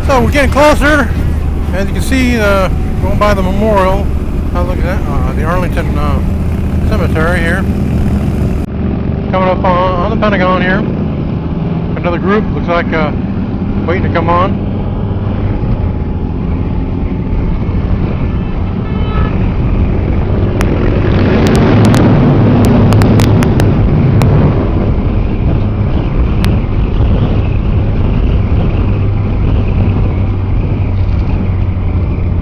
So we're getting closer. As you can see, going by the memorial. Look at that, the Arlington Cemetery here. Coming up on the Pentagon here. Another group looks like waiting to come on.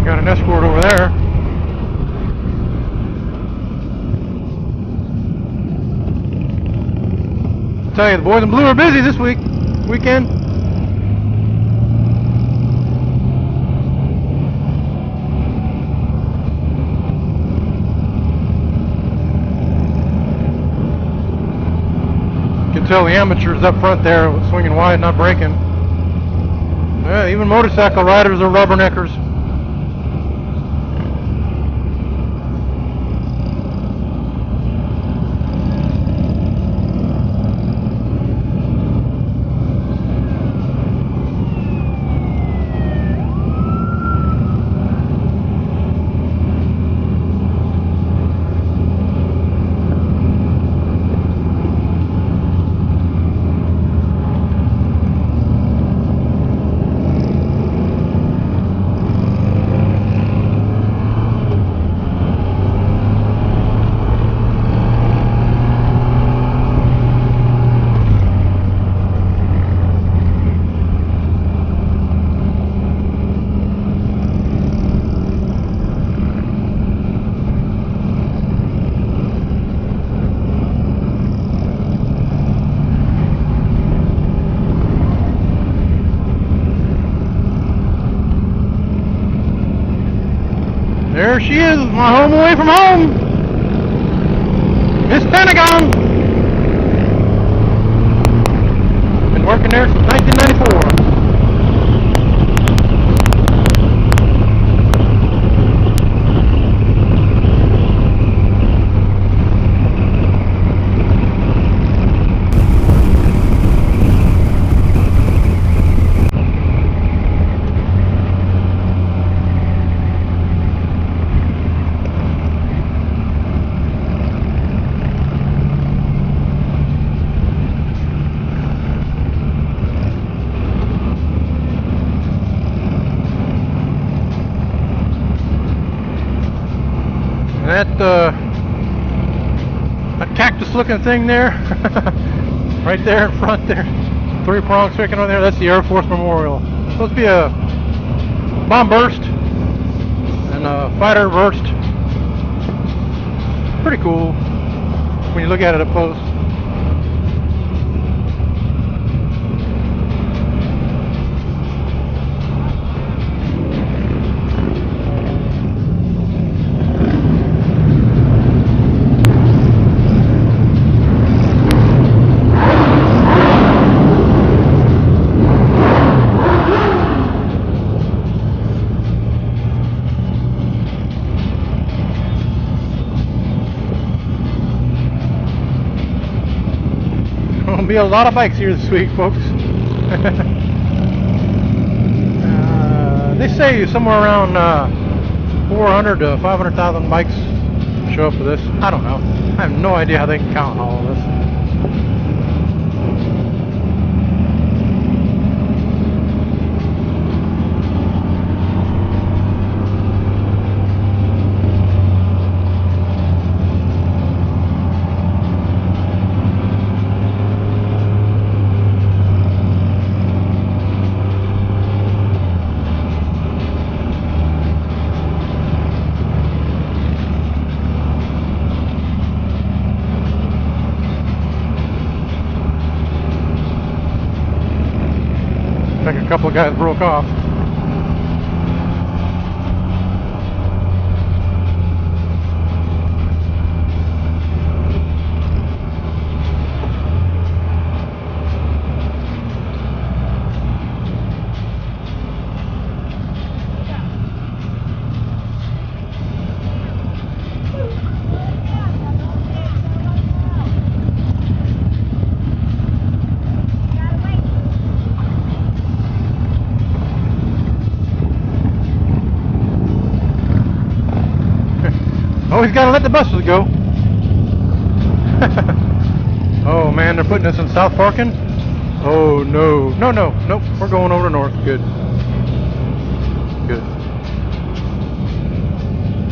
Got an escort over there. I tell you, the boys in blue are busy this weekend. You can tell the amateurs up front there swinging wide, not braking. Yeah, even motorcycle riders are rubberneckers. There she is, my home away from home, Miss Pentagon. Been working there since 1994. That cactus-looking thing there, right there in front there, three-prong sticking on there, that's the Air Force Memorial. It's supposed to be a bomb burst and a fighter burst. Pretty cool when you look at it up close. Be a lot of bikes here this week, folks. They say somewhere around 400 to 500,000 bikes show up for this. I don't know. I have no idea how they can count all of this. I think a couple of guys broke off. Always gotta let the buses go. Oh man, they're putting us in south parking. Oh no, nope. We're going over to north. Good. Good.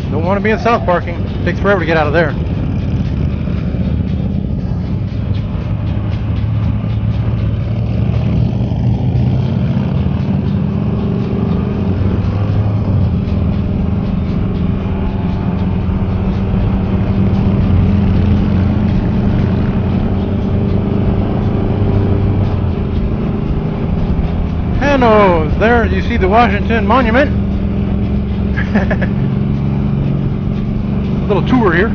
Don't want to be in south parking. Takes forever to get out of there. And oh, there you see the Washington Monument. Little tour here.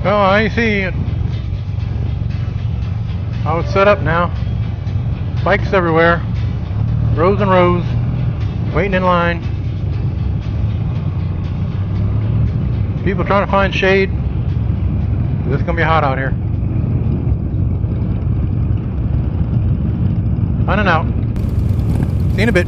Well, I see how it's set up now. Bikes everywhere. Rows and rows. Waiting in line. People trying to find shade. It's going to be hot out here. Signing out. See you in a bit.